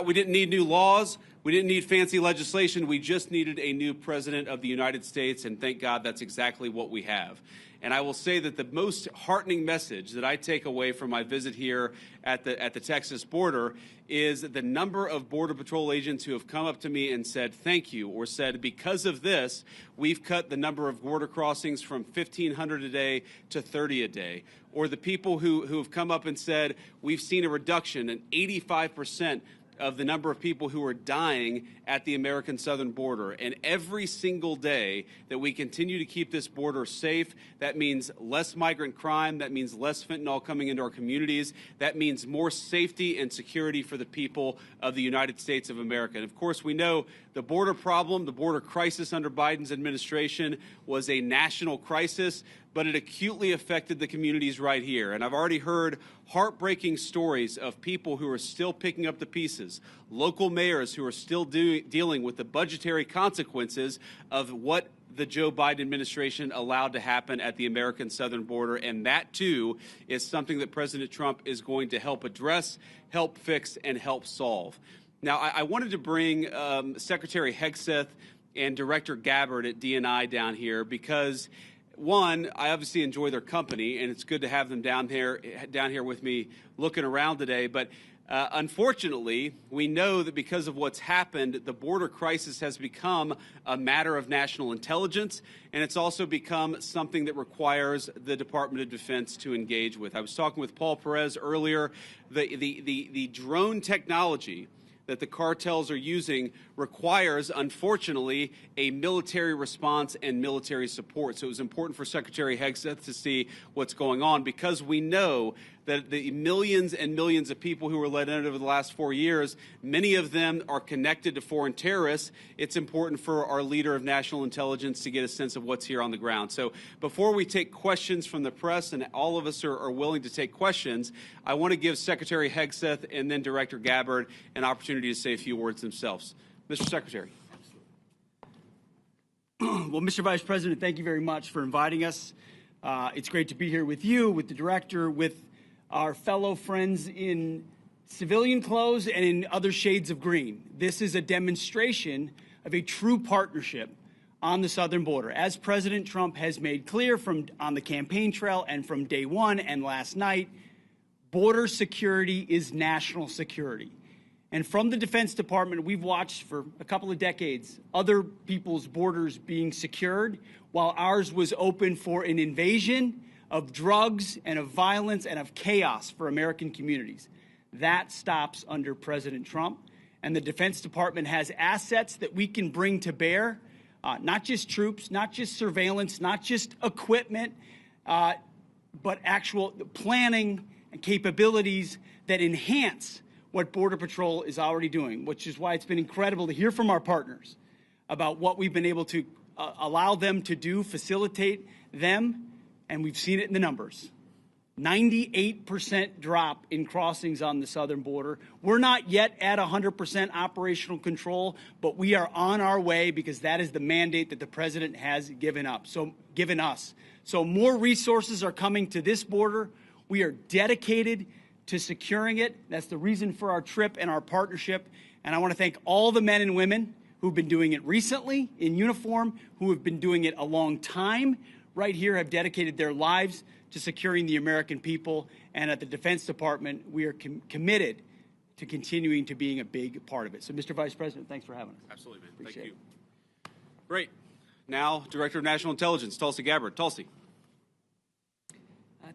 We didn't need new laws. We didn't need fancy legislation. We just needed a new president of the United States, and thank God that's exactly what we have. And I will say that the most heartening message that I take away from my visit here at the Texas border is the number of Border Patrol agents who have come up to me and said thank you, or said because of this, we've cut the number of border crossings from 1,500 a day to 30 a day. Or the people who have come up and said we've seen a reduction, an 85% of the number of people who are dying at the American southern border. And every single day that we continue to keep this border safe, that means less migrant crime, that means less fentanyl coming into our communities, that means more safety and security for the people of the United States of America. And of course, we know the border problem, the border crisis under Biden's administration was a national crisis, but it acutely affected the communities right here. And I've already heard heartbreaking stories of people who are still picking up the pieces, local mayors who are still dealing with the budgetary consequences of what the Joe Biden administration allowed to happen at the American southern border. And that, too, is something that President Trump is going to help address, help fix, and help solve. Now, I wanted to bring Secretary Hegseth and Director Gabbard at DNI down here because, one, I obviously enjoy their company, and it's good to have them down here with me looking around today. But unfortunately, we know that because of what's happened, the border crisis has become a matter of national intelligence, and it's also become something that requires the Department of Defense to engage with. I was talking with Paul Perez earlier. The drone technology that the cartels are using requires, unfortunately, a military response and military support. So it was important for Secretary Hegseth to see what's going on because we know that the millions and millions of people who were let in over the last 4 years, many of them are connected to foreign terrorists. It's important for our leader of national intelligence to get a sense of what's here on the ground. So before we take questions from the press, and all of us are willing to take questions, I want to give Secretary Hegseth and then Director Gabbard an opportunity to say a few words themselves. Mr. Secretary. Well, Mr. Vice President, thank you very much for inviting us. It's great to be here with you, with the Director, with our fellow friends in civilian clothes and in other shades of green. This is a demonstration of a true partnership on the southern border. As President Trump has made clear on the campaign trail and from day one and last night, border security is national security. And from the Defense Department, we've watched for a couple of decades other people's borders being secured while ours was open for an invasion of drugs and of violence and of chaos for American communities. That stops under President Trump. And the Defense Department has assets that we can bring to bear, not just troops, not just surveillance, not just equipment, but actual planning and capabilities that enhance what Border Patrol is already doing, which is why it's been incredible to hear from our partners about what we've been able to allow them to do, facilitate them, and we've seen it in the numbers. 98% drop in crossings on the southern border. We're not yet at 100% operational control, but we are on our way because that is the mandate that the President has given us. So more resources are coming to this border. We are dedicated to securing it. That's the reason for our trip and our partnership. And I want to thank all the men and women who've been doing it recently in uniform, who have been doing it a long time right here, have dedicated their lives to securing the American people. And at the Defense Department, we are committed to continuing to being a big part of it. So, Mr. Vice President, thanks for having us. Absolutely, man. Thank you. Great. Now, Director of National Intelligence, Tulsi Gabbard. Tulsi.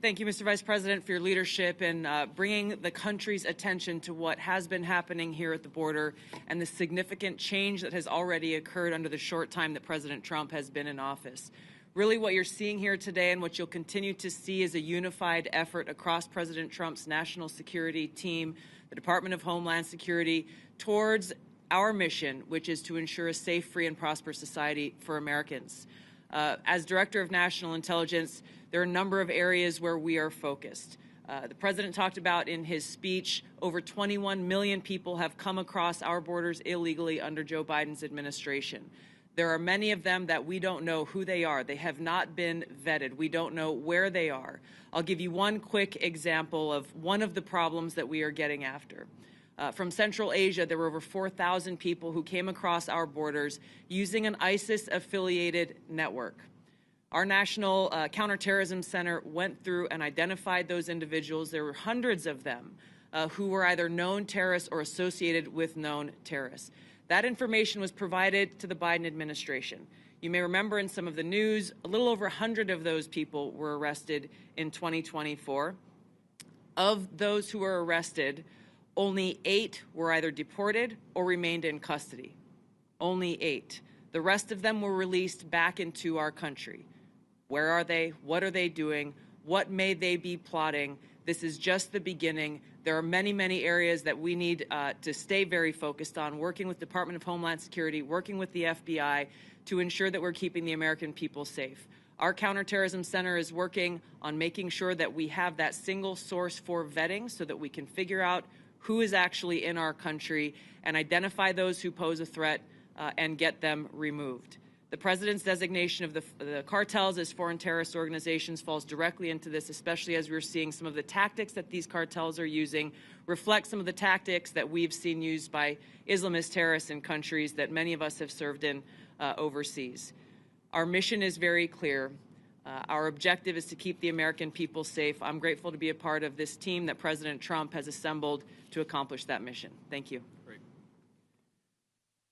Thank you, Mr. Vice President, for your leadership in bringing the country's attention to what has been happening here at the border and the significant change that has already occurred under the short time that President Trump has been in office. Really, what you're seeing here today and what you'll continue to see is a unified effort across President Trump's national security team, the Department of Homeland Security, towards our mission, which is to ensure a safe, free, and prosperous society for Americans. As Director of National Intelligence, there are a number of areas where we are focused. The President talked about in his speech, over 21 million people have come across our borders illegally under Joe Biden's administration. There are many of them that we don't know who they are. They have not been vetted. We don't know where they are. I'll give you one quick example of one of the problems that we are getting after. From Central Asia, there were over 4,000 people who came across our borders using an ISIS-affiliated network. Our National Counterterrorism Center went through and identified those individuals. There were hundreds of them who were either known terrorists or associated with known terrorists. That information was provided to the Biden administration. You may remember in some of the news, a little over 100 of those people were arrested in 2024. Of those who were arrested, only 8 were either deported or remained in custody. Only 8. The rest of them were released back into our country. Where are they? What are they doing? What may they be plotting? This is just the beginning. There are many, many areas that we need to stay very focused on, working with Department of Homeland Security, working with the FBI to ensure that we're keeping the American people safe. Our Counterterrorism Center is working on making sure that we have that single source for vetting so that we can figure out who is actually in our country and identify those who pose a threat and get them removed. The President's designation of the cartels as foreign terrorist organizations falls directly into this, especially as we're seeing some of the tactics that these cartels are using reflect some of the tactics that we've seen used by Islamist terrorists in countries that many of us have served in overseas. Our mission is very clear. Our objective is to keep the American people safe. I'm grateful to be a part of this team that President Trump has assembled to accomplish that mission. Thank you. Great.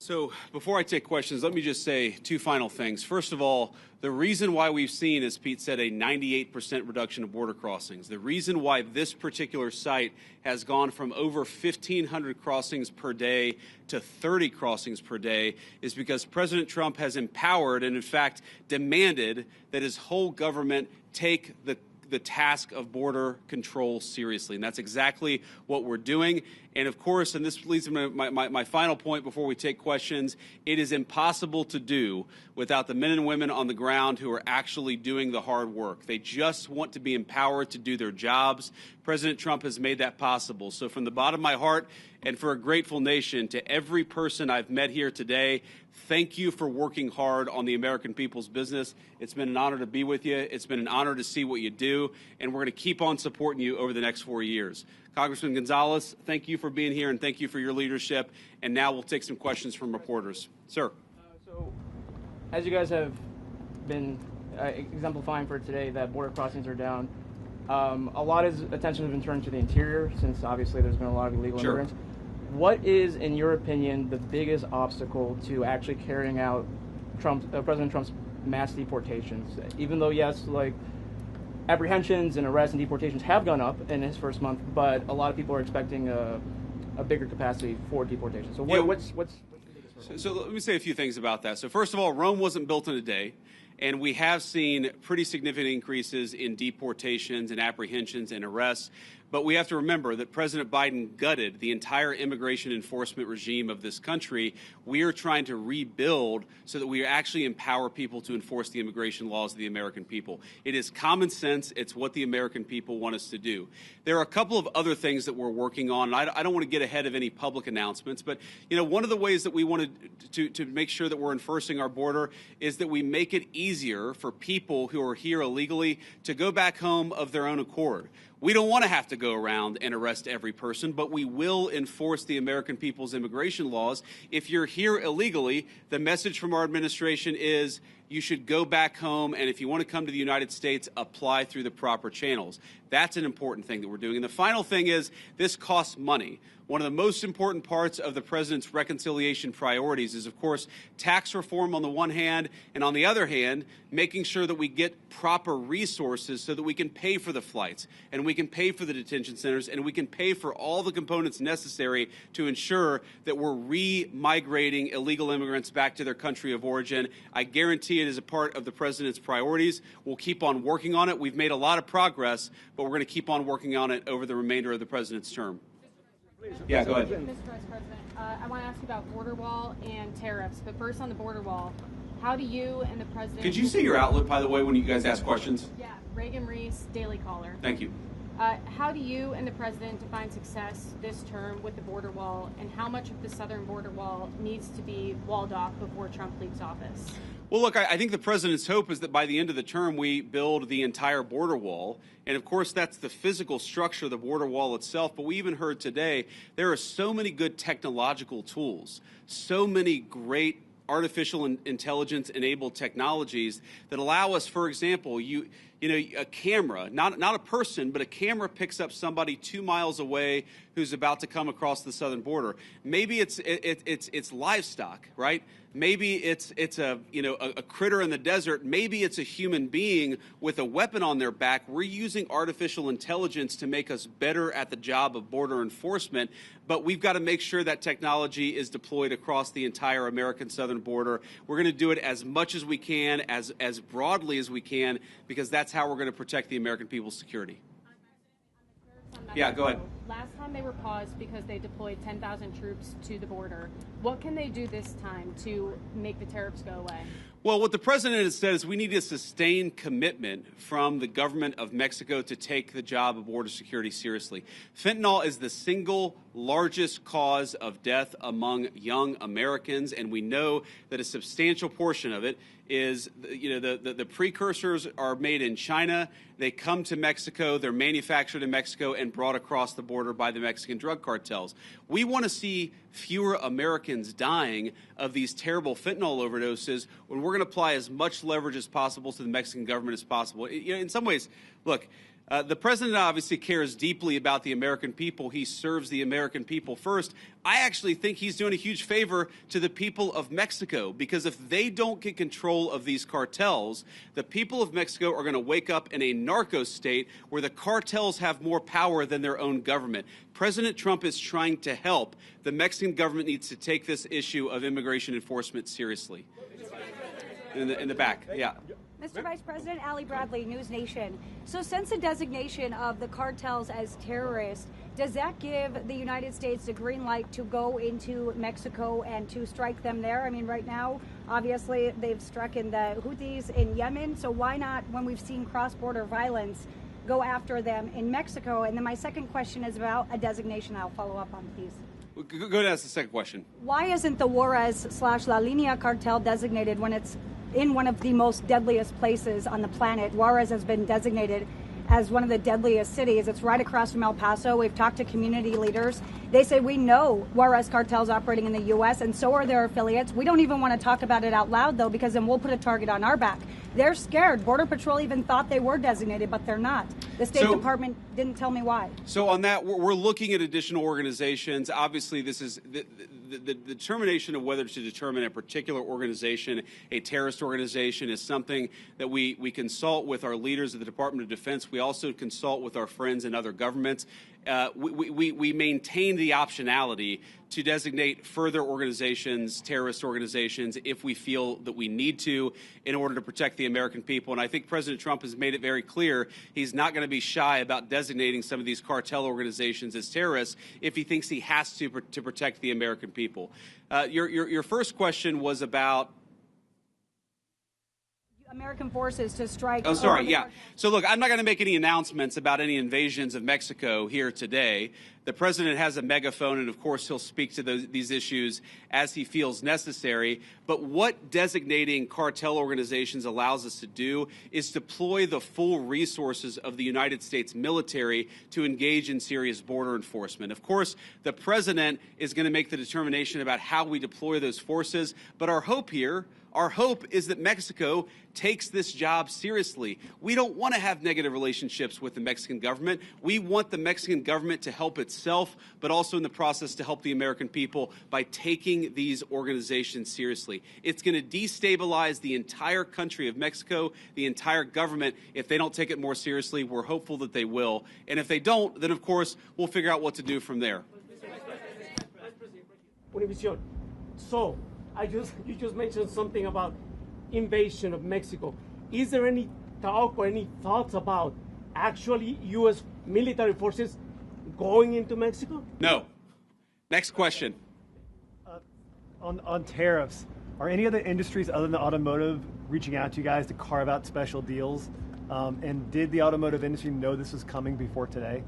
So before I take questions, let me just say 2 final things. First of all, the reason why we've seen, as Pete said, a 98% reduction of border crossings, the reason why this particular site has gone from over 1,500 crossings per day to 30 crossings per day is because President Trump has empowered and, in fact, demanded that his whole government take the task of border control seriously. And that's exactly what we're doing. And of course, and this leads to my final point before we take questions, it is impossible to do without the men and women on the ground who are actually doing the hard work. They just want to be empowered to do their jobs. President Trump has made that possible. So from the bottom of my heart and for a grateful nation, to every person I've met here today, thank you for working hard on the American people's business. It's been an honor to be with you. It's been an honor to see what you do, and we're going to keep on supporting you over the next 4 years. Congressman Gonzalez, thank you for being here, and thank you for your leadership. And now we'll take some questions from reporters. Sir. So, as you guys have been exemplifying for today that border crossings are down, a lot of attention has been turned to the interior since obviously there's been a lot of illegal immigrants. What is, in your opinion, the biggest obstacle to actually carrying out President Trump's mass deportations? Even though, yes, like apprehensions and arrests and deportations have gone up in his first month, but a lot of people are expecting a bigger capacity for deportation. So what's the biggest hurdle? So let me say a few things about that. So first of all, Rome wasn't built in a day. And we have seen pretty significant increases in deportations and apprehensions and arrests. But we have to remember that President Biden gutted the entire immigration enforcement regime of this country. We are trying to rebuild so that we actually empower people to enforce the immigration laws of the American people. It is common sense. It's what the American people want us to do. There are a couple of other things that we're working on. And I don't want to get ahead of any public announcements, but one of the ways that we want to make sure that we're enforcing our border is that we make it easier for people who are here illegally to go back home of their own accord. We don't want to have to go around and arrest every person, but we will enforce the American people's immigration laws. If you're here illegally, the message from our administration is you should go back home, and if you want to come to the United States, apply through the proper channels. That's an important thing that we're doing. And the final thing is this costs money. One of the most important parts of the president's reconciliation priorities is, of course, tax reform on the one hand, and on the other hand, making sure that we get proper resources so that we can pay for the flights, and we can pay for the detention centers, and we can pay for all the components necessary to ensure that we're re-migrating illegal immigrants back to their country of origin. I guarantee it is a part of the president's priorities. We'll keep on working on it. We've made a lot of progress, but we're going to keep on working on it over the remainder of the president's term. Yeah, go ahead. Mr. Vice President, I want to ask you about border wall and tariffs. But first on the border wall, how do you and the president... Could you say your outlet, by the way, when you guys ask questions? Yeah, Reagan Reese, Daily Caller. Thank you. How do you and the president define success this term with the border wall, and how much of the southern border wall needs to be walled off before Trump leaves office? Well, look, I think the president's hope is that by the end of the term, we build the entire border wall. And of course, that's the physical structure of the border wall itself. But we even heard today there are so many good technological tools, so many great artificial intelligence enabled technologies that allow us, for example, you know, a camera, not a person, but a camera picks up somebody 2 miles away who's about to come across the southern border. Maybe it's livestock, right? Maybe it's a critter in the desert. Maybe it's a human being with a weapon on their back. We're using artificial intelligence to make us better at the job of border enforcement, but we've got to make sure that technology is deployed across the entire American southern border. We're going to do it as much as we can, as broadly as we can, because that's how we're going to protect the American people's security. Yeah, go ahead. Last time they were paused because they deployed 10,000 troops to the border. What can they do this time to make the tariffs go away? Well, what the president has said is we need a sustained commitment from the government of Mexico to take the job of border security seriously. Fentanyl is the single largest cause of death among young Americans, and we know that a substantial portion of it is, the precursors are made in China. They come to Mexico, they're manufactured in Mexico and brought across the border by the Mexican drug cartels. We want to see fewer Americans dying of these terrible fentanyl overdoses when we're going to apply as much leverage as possible to the Mexican government as possible. In some ways, look, the president obviously cares deeply about the American people. He serves the American people first. I actually think he's doing a huge favor to the people of Mexico, because if they don't get control of these cartels, the people of Mexico are going to wake up in a narco state where the cartels have more power than their own government. President Trump is trying to help. The Mexican government needs to take this issue of immigration enforcement seriously. In the back, yeah. Mr. Vice President, Ali Bradley, News Nation. So since the designation of the cartels as terrorists, does that give the United States the green light to go into Mexico and to strike them there? I mean, right now, obviously, they've struck in the Houthis in Yemen. So why not, when we've seen cross-border violence, go after them in Mexico? And then my second question is about a designation. I'll follow up on these. Go ahead and ask the second question. Why isn't the Juarez/La Línea cartel designated when it's in one of the most deadliest places on the planet? Juarez has been designated as one of the deadliest cities. It's right across from El Paso. We've talked to community leaders. They say we know Juarez cartel's operating in the U.S. and so are their affiliates. We don't even want to talk about it out loud, though, because then we'll put a target on our back. They're scared. Border Patrol even thought they were designated, but they're not. The State Department didn't tell me why. So on that, we're looking at additional organizations. Obviously, this is the determination of whether to determine a particular organization, a terrorist organization, is something that we consult with our leaders of the Department of Defense. We also consult with our friends in other governments. We maintain the optionality to designate further organizations, terrorist organizations, if we feel that we need to in order to protect the American people. And I think President Trump has made it very clear he's not going to be shy about designating some of these cartel organizations as terrorists if he thinks he has to protect the American people. Your first question was about American forces to strike. Oh, sorry. Yeah. So, look, I'm not going to make any announcements about any invasions of Mexico here today. The president has a megaphone, and of course, he'll speak to these issues as he feels necessary. But what designating cartel organizations allows us to do is deploy the full resources of the United States military to engage in serious border enforcement. Of course, the president is going to make the determination about how we deploy those forces. But our hope is that Mexico takes this job seriously. We don't want to have negative relationships with the Mexican government. We want the Mexican government to help itself, but also in the process to help the American people by taking these organizations seriously. It's going to destabilize the entire country of Mexico, the entire government, if they don't take it more seriously. We're hopeful that they will. And if they don't, then of course, we'll figure out what to do from there. So, you just mentioned something about invasion of Mexico. Is there any talk or any thoughts about actually U.S. military forces going into Mexico? No. Next question. On tariffs, are any other industries other than automotive reaching out to you guys to carve out special deals? And did the automotive industry know this was coming before today?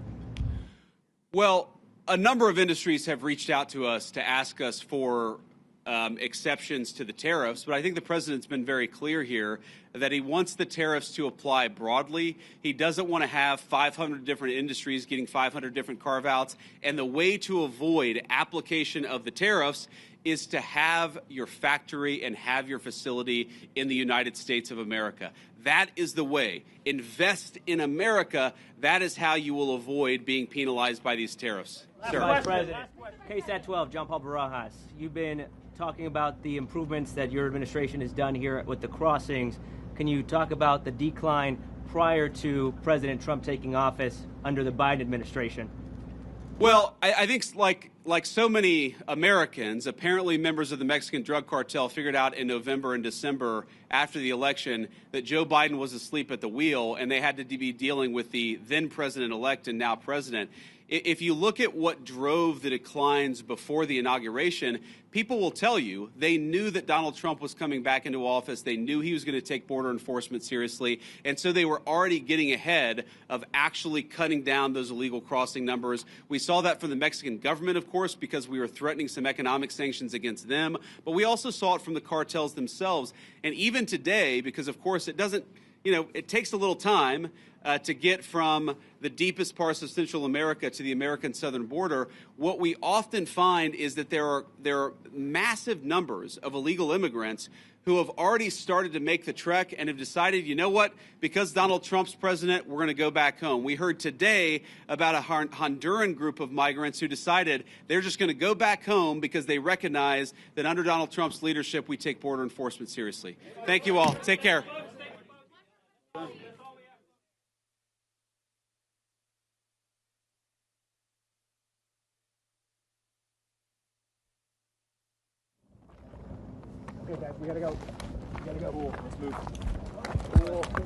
Well, a number of industries have reached out to us to ask us for exceptions to the tariffs, but I think the president's been very clear here that he wants the tariffs to apply broadly. He doesn't want to have 500 different industries getting 500 different carve-outs, and the way to avoid application of the tariffs is to have your factory and have your facility in the United States of America. That is the way. Invest in America. That is how you will avoid being penalized by these tariffs. Sir. Vice President, KSAT 12, John Paul Barajas. You've been talking about the improvements that your administration has done here with the crossings. Can you talk about the decline prior to President Trump taking office under the Biden administration? Well, I think like so many Americans, apparently members of the Mexican drug cartel figured out in November and December after the election that Joe Biden was asleep at the wheel and they had to be dealing with the then president-elect and now president. If you look at what drove the declines before the inauguration, people will tell you they knew that Donald Trump was coming back into office. They knew he was going to take border enforcement seriously. And so they were already getting ahead of actually cutting down those illegal crossing numbers. We saw that from the Mexican government, of course, because we were threatening some economic sanctions against them. But we also saw it from the cartels themselves. And even today, because, of course, it doesn't, it takes a little time to get from the deepest parts of Central America to the American southern border. What we often find is that there are massive numbers of illegal immigrants who have already started to make the trek and have decided, you know what, because Donald Trump's president, we're going to go back home. We heard today about a Honduran group of migrants who decided they're just going to go back home because they recognize that under Donald Trump's leadership, we take border enforcement seriously. Thank you all. Take care. Okay, guys, we gotta go. We gotta go. Cool. Let's move. Cool.